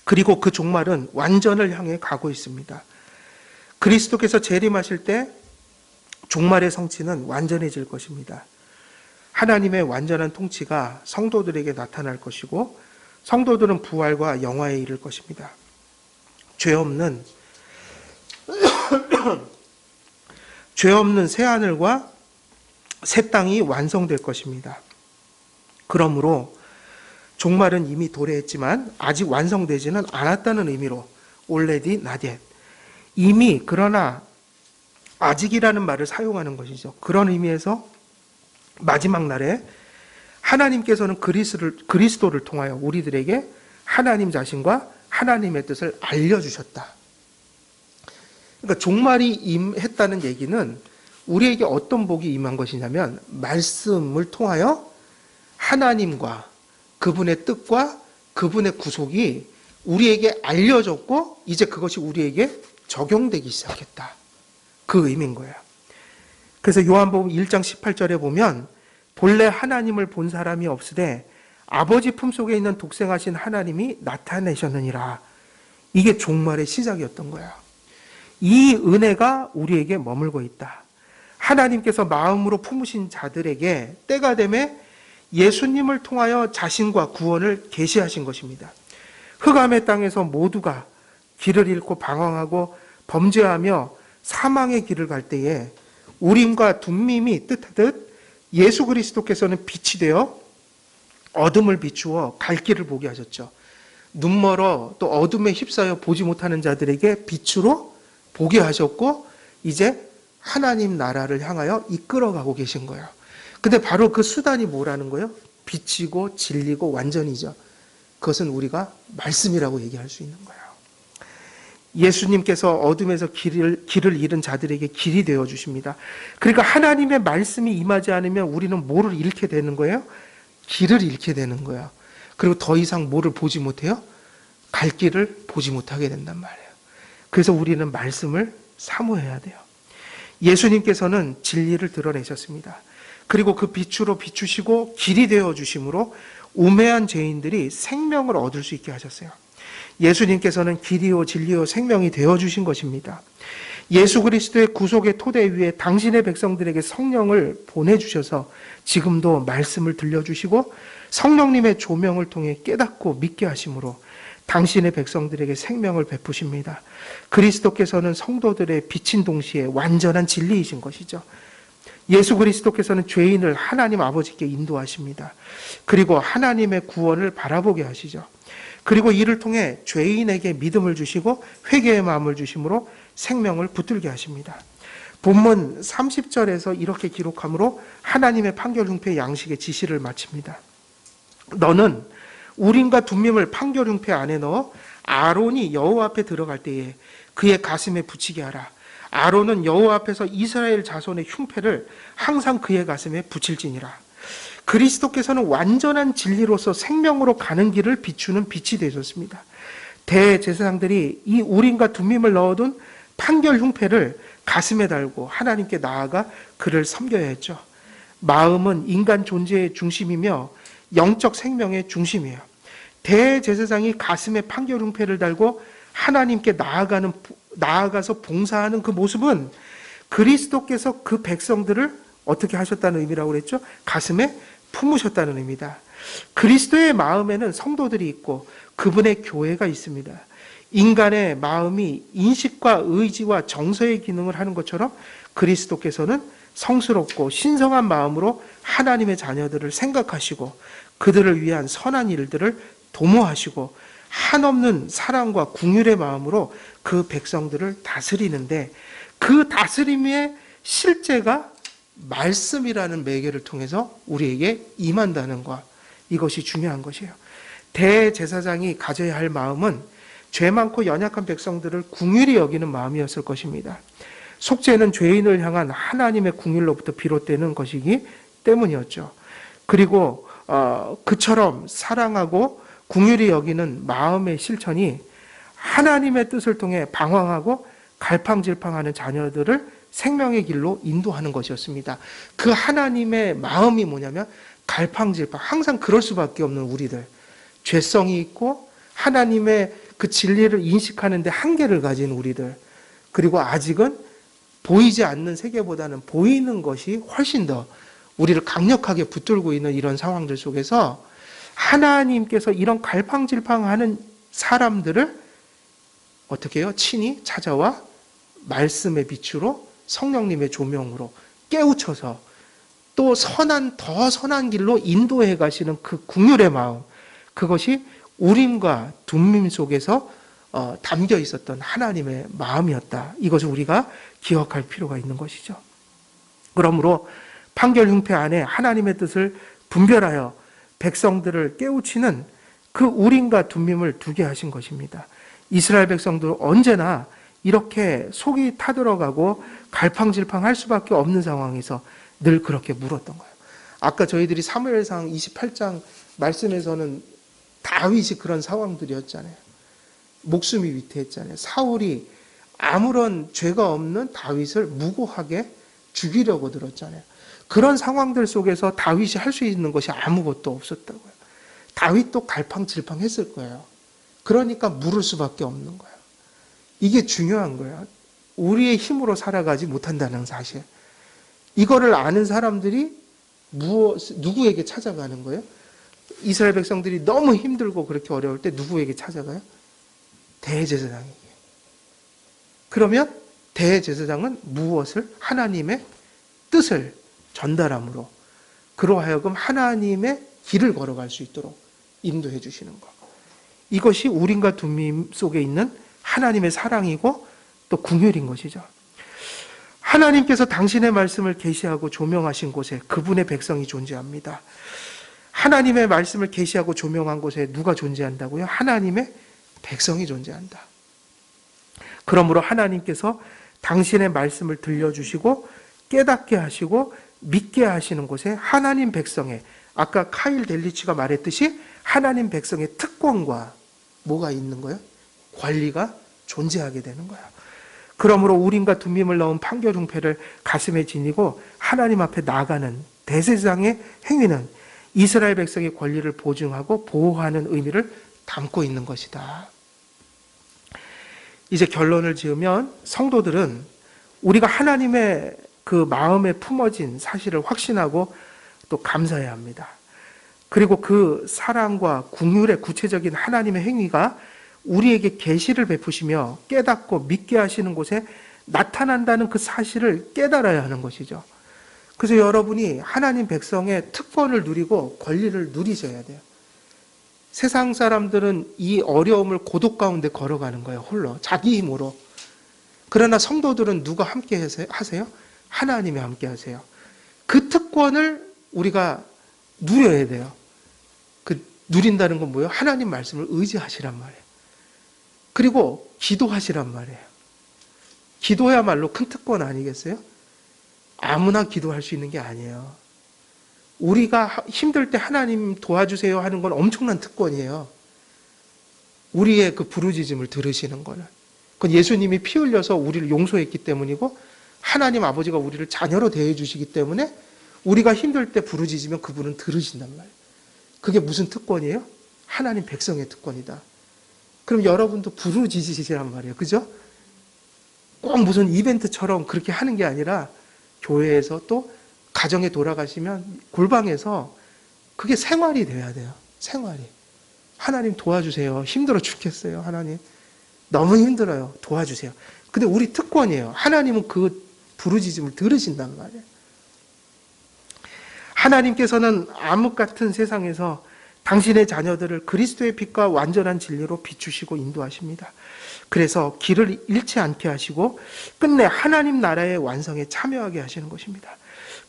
그리고 그 종말은 완전을 향해 가고 있습니다. 그리스도께서 재림하실 때 종말의 성취는 완전해질 것입니다. 하나님의 완전한 통치가 성도들에게 나타날 것이고 성도들은 부활과 영화에 이를 것입니다. 죄 없는 새하늘과 새 땅이 완성될 것입니다. 그러므로 종말은 이미 도래했지만 아직 완성되지는 않았다는 의미로 already not yet. 이미 그러나 아직이라는 말을 사용하는 것이죠. 그런 의미에서 마지막 날에 하나님께서는 그리스도를 통하여 우리들에게 하나님 자신과 하나님의 뜻을 알려주셨다. 그러니까 종말이 임했다는 얘기는 우리에게 어떤 복이 임한 것이냐면 말씀을 통하여 하나님과 그분의 뜻과 그분의 구속이 우리에게 알려졌고 이제 그것이 우리에게 적용되기 시작했다. 그 의미인 거예요. 그래서 요한복음 1장 18절에 보면 본래 하나님을 본 사람이 없으되 아버지 품속에 있는 독생하신 하나님이 나타내셨느니라. 이게 종말의 시작이었던 거예요. 이 은혜가 우리에게 머물고 있다. 하나님께서 마음으로 품으신 자들에게 때가 되매 예수님을 통하여 자신과 구원을 계시하신 것입니다. 흑암의 땅에서 모두가 길을 잃고 방황하고 범죄하며 사망의 길을 갈 때에 우림과 둠밈이 뜻하듯 예수 그리스도께서는 빛이 되어 어둠을 비추어 갈 길을 보게 하셨죠. 눈멀어 또 어둠에 휩싸여 보지 못하는 자들에게 빛으로 보게 하셨고 이제 하나님 나라를 향하여 이끌어가고 계신 거예요. 근데 바로 그 수단이 뭐라는 거예요? 빛이고 진리고 완전이죠. 그것은 우리가 말씀이라고 얘기할 수 있는 거예요. 예수님께서 어둠에서 길을 잃은 자들에게 길이 되어 주십니다. 그러니까 하나님의 말씀이 임하지 않으면 우리는 뭐를 잃게 되는 거예요? 길을 잃게 되는 거예요. 그리고 더 이상 뭐를 보지 못해요? 갈 길을 보지 못하게 된단 말이에요. 그래서 우리는 말씀을 사모해야 돼요. 예수님께서는 진리를 드러내셨습니다. 그리고 그 빛으로 비추시고 길이 되어 주심으로 우매한 죄인들이 생명을 얻을 수 있게 하셨어요. 예수님께서는 길이요 진리요 생명이 되어 주신 것입니다. 예수 그리스도의 구속의 토대 위에 당신의 백성들에게 성령을 보내주셔서 지금도 말씀을 들려주시고 성령님의 조명을 통해 깨닫고 믿게 하심으로 당신의 백성들에게 생명을 베푸십니다. 그리스도께서는 성도들의 빛인 동시에 완전한 진리이신 것이죠. 예수 그리스도께서는 죄인을 하나님 아버지께 인도하십니다. 그리고 하나님의 구원을 바라보게 하시죠. 그리고 이를 통해 죄인에게 믿음을 주시고 회개의 마음을 주심으로 생명을 붙들게 하십니다. 본문 30절에서 이렇게 기록하므로 하나님의 판결 흉패 양식의 지시를 마칩니다. 너는 우림과 둠밈을 판결 흉패 안에 넣어 아론이 여호와 앞에 들어갈 때에 그의 가슴에 붙이게 하라. 아론은 여호와 앞에서 이스라엘 자손의 흉패를 항상 그의 가슴에 붙일지니라. 그리스도께서는 완전한 진리로서 생명으로 가는 길을 비추는 빛이 되셨습니다. 대제사장들이 이 우림과 둠밈을 넣어둔 판결 흉패를 가슴에 달고 하나님께 나아가 그를 섬겨야 했죠. 마음은 인간 존재의 중심이며 영적 생명의 중심이에요. 대제사장이 가슴에 판결 흉패를 달고 하나님께 나아가서 봉사하는 그 모습은 그리스도께서 그 백성들을 어떻게 하셨다는 의미라고 그랬죠? 가슴에 품으셨다는 의미다. 그리스도의 마음에는 성도들이 있고 그분의 교회가 있습니다. 인간의 마음이 인식과 의지와 정서의 기능을 하는 것처럼 그리스도께서는 성스럽고 신성한 마음으로 하나님의 자녀들을 생각하시고 그들을 위한 선한 일들을 도모하시고 한없는 사랑과 긍휼의 마음으로 그 백성들을 다스리는데 그 다스림의 실제가 말씀이라는 매개를 통해서 우리에게 임한다는 것, 이것이 중요한 것이에요. 대제사장이 가져야 할 마음은 죄 많고 연약한 백성들을 긍휼히 여기는 마음이었을 것입니다. 속죄는 죄인을 향한 하나님의 긍휼로부터 비롯되는 것이기 때문이었죠. 그리고 그처럼 사랑하고 긍휼히 여기는 마음의 실천이 하나님의 뜻을 통해 방황하고 갈팡질팡하는 자녀들을 생명의 길로 인도하는 것이었습니다. 그 하나님의 마음이 뭐냐면 갈팡질팡, 항상 그럴 수밖에 없는 우리들, 죄성이 있고 하나님의 그 진리를 인식하는 데 한계를 가진 우리들, 그리고 아직은 보이지 않는 세계보다는 보이는 것이 훨씬 더 우리를 강력하게 붙들고 있는 이런 상황들 속에서 하나님께서 이런 갈팡질팡하는 사람들을 어떻게 해요? 친히 찾아와 말씀의 빛으로 성령님의 조명으로 깨우쳐서 또 더 선한 길로 인도해 가시는 그 긍휼의 마음, 그것이 우림과 둠밈 속에서 담겨 있었던 하나님의 마음이었다. 이것을 우리가 기억할 필요가 있는 것이죠. 그러므로 판결 흉패 안에 하나님의 뜻을 분별하여 백성들을 깨우치는 그 우림과 둠밈을 두게 하신 것입니다. 이스라엘 백성들은 언제나 이렇게 속이 타들어가고 갈팡질팡할 수밖에 없는 상황에서 늘 그렇게 물었던 거예요. 아까 저희들이 사무엘상 28장 말씀에서는 다윗이 그런 상황들이었잖아요. 목숨이 위태했잖아요. 사울이 아무런 죄가 없는 다윗을 무고하게 죽이려고 들었잖아요. 그런 상황들 속에서 다윗이 할 수 있는 것이 아무것도 없었다고요. 다윗도 갈팡질팡했을 거예요. 그러니까 물을 수밖에 없는 거예요. 이게 중요한 거예요. 우리의 힘으로 살아가지 못한다는 사실. 이거를 아는 사람들이 누구에게 찾아가는 거예요? 이스라엘 백성들이 너무 힘들고 그렇게 어려울 때 누구에게 찾아가요? 대제사장에게. 그러면 대제사장은 무엇을? 하나님의 뜻을 전달함으로 그로 하여금 하나님의 길을 걸어갈 수 있도록 인도해 주시는 것. 이것이 우림과 둠밈 속에 있는 하나님의 사랑이고 또 긍휼인 것이죠. 하나님께서 당신의 말씀을 계시하고 조명하신 곳에 그분의 백성이 존재합니다. 하나님의 말씀을 계시하고 조명한 곳에 누가 존재한다고요? 하나님의 백성이 존재한다. 그러므로 하나님께서 당신의 말씀을 들려주시고 깨닫게 하시고 믿게 하시는 곳에 하나님 백성의, 아까 카일 델리치가 말했듯이 하나님 백성의 특권과 뭐가 있는 거예요? 권리가 존재하게 되는 거예요. 그러므로 우림과 둠밈을 넣은 판결흉패를 가슴에 지니고 하나님 앞에 나아가는 대제사장의 행위는 이스라엘 백성의 권리를 보증하고 보호하는 의미를 담고 있는 것이다. 이제 결론을 지으면 성도들은 우리가 하나님의 그 마음에 품어진 사실을 확신하고 또 감사해야 합니다. 그리고 그 사랑과 긍휼의 구체적인 하나님의 행위가 우리에게 계시를 베푸시며 깨닫고 믿게 하시는 곳에 나타난다는 그 사실을 깨달아야 하는 것이죠. 그래서 여러분이 하나님 백성의 특권을 누리고 권리를 누리셔야 돼요. 세상 사람들은 이 어려움을 고독 가운데 걸어가는 거예요. 홀로 자기 힘으로. 그러나 성도들은 누가 함께 하세요? 하나님이 함께 하세요. 그 특권을 우리가 누려야 돼요. 그 누린다는 건 뭐예요? 하나님 말씀을 의지하시란 말이에요. 그리고 기도하시란 말이에요. 기도야말로 큰 특권 아니겠어요? 아무나 기도할 수 있는 게 아니에요. 우리가 힘들 때 하나님 도와주세요 하는 건 엄청난 특권이에요. 우리의 그 부르짖음을 들으시는 거는. 그건 예수님이 피 흘려서 우리를 용서했기 때문이고 하나님 아버지가 우리를 자녀로 대해주시기 때문에 우리가 힘들 때 부르짖으면 그분은 들으신단 말이에요. 그게 무슨 특권이에요? 하나님 백성의 특권이다. 그럼 여러분도 부르짖으시란 말이에요. 그죠? 꼭 무슨 이벤트처럼 그렇게 하는 게 아니라 교회에서 또 가정에 돌아가시면 골방에서 그게 생활이 돼야 돼요. 생활이. 하나님 도와주세요. 힘들어 죽겠어요. 하나님. 너무 힘들어요. 도와주세요. 근데 우리 특권이에요. 하나님은 그 부르짖음을 들으신단 말이에요. 하나님께서는 암흑 같은 세상에서 당신의 자녀들을 그리스도의 빛과 완전한 진리로 비추시고 인도하십니다. 그래서 길을 잃지 않게 하시고 끝내 하나님 나라의 완성에 참여하게 하시는 것입니다.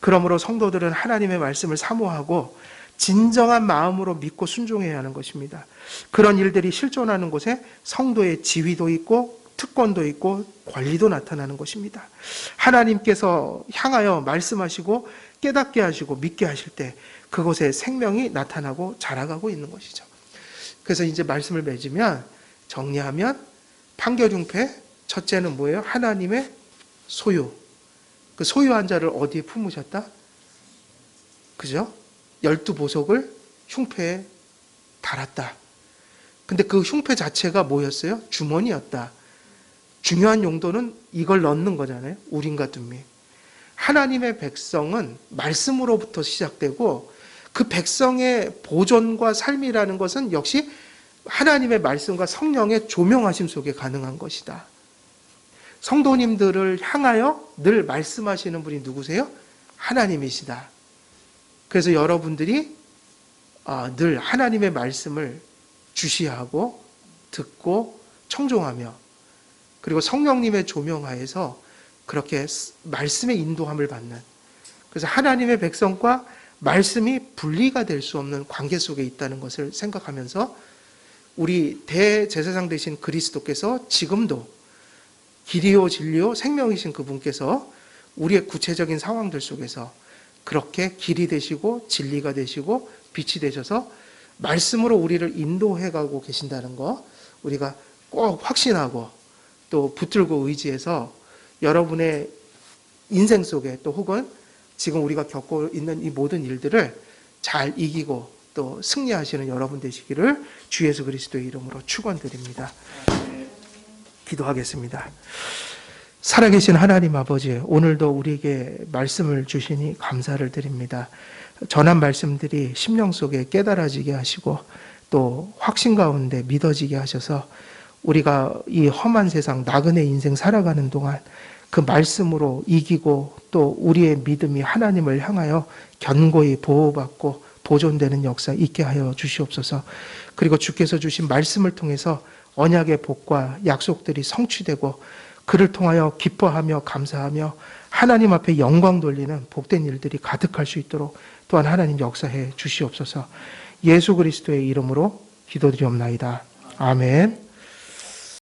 그러므로 성도들은 하나님의 말씀을 사모하고 진정한 마음으로 믿고 순종해야 하는 것입니다. 그런 일들이 실존하는 곳에 성도의 지위도 있고 특권도 있고 권리도 나타나는 것입니다. 하나님께서 향하여 말씀하시고 깨닫게 하시고 믿게 하실 때 그곳에 생명이 나타나고 자라가고 있는 것이죠. 그래서 이제 말씀을 맺으면 정리하면 판결흉패 첫째는 뭐예요? 하나님의 소유. 그 소유한 자를 어디에 품으셨다? 그죠? 12보석을 흉패에 달았다. 근데 그 흉패 자체가 뭐였어요? 주머니였다. 중요한 용도는 이걸 넣는 거잖아요. 우림과 둠밈. 하나님의 백성은 말씀으로부터 시작되고 그 백성의 보존과 삶이라는 것은 역시 하나님의 말씀과 성령의 조명하심 속에 가능한 것이다. 성도님들을 향하여 늘 말씀하시는 분이 누구세요? 하나님이시다. 그래서 여러분들이 늘 하나님의 말씀을 주시하고 듣고 청종하며 그리고 성령님의 조명하에서 그렇게 말씀의 인도함을 받는, 그래서 하나님의 백성과 말씀이 분리가 될 수 없는 관계 속에 있다는 것을 생각하면서 우리 대제사장 되신 그리스도께서 지금도 길이요 진리요 생명이신 그분께서 우리의 구체적인 상황들 속에서 그렇게 길이 되시고 진리가 되시고 빛이 되셔서 말씀으로 우리를 인도해가고 계신다는 거 우리가 꼭 확신하고 또 붙들고 의지해서 여러분의 인생 속에 또 혹은 지금 우리가 겪고 있는 이 모든 일들을 잘 이기고 또 승리하시는 여러분 되시기를 주 예수 그리스도의 이름으로 축원드립니다. 기도하겠습니다. 살아계신 하나님 아버지, 오늘도 우리에게 말씀을 주시니 감사를 드립니다. 전한 말씀들이 심령 속에 깨달아지게 하시고 또 확신 가운데 믿어지게 하셔서 우리가 이 험한 세상 나그네 인생 살아가는 동안 그 말씀으로 이기고 또 우리의 믿음이 하나님을 향하여 견고히 보호받고 보존되는 역사 있게 하여 주시옵소서. 그리고 주께서 주신 말씀을 통해서 언약의 복과 약속들이 성취되고 그를 통하여 기뻐하며 감사하며 하나님 앞에 영광 돌리는 복된 일들이 가득할 수 있도록 또한 하나님 역사해 주시옵소서. 예수 그리스도의 이름으로 기도드리옵나이다. 아멘.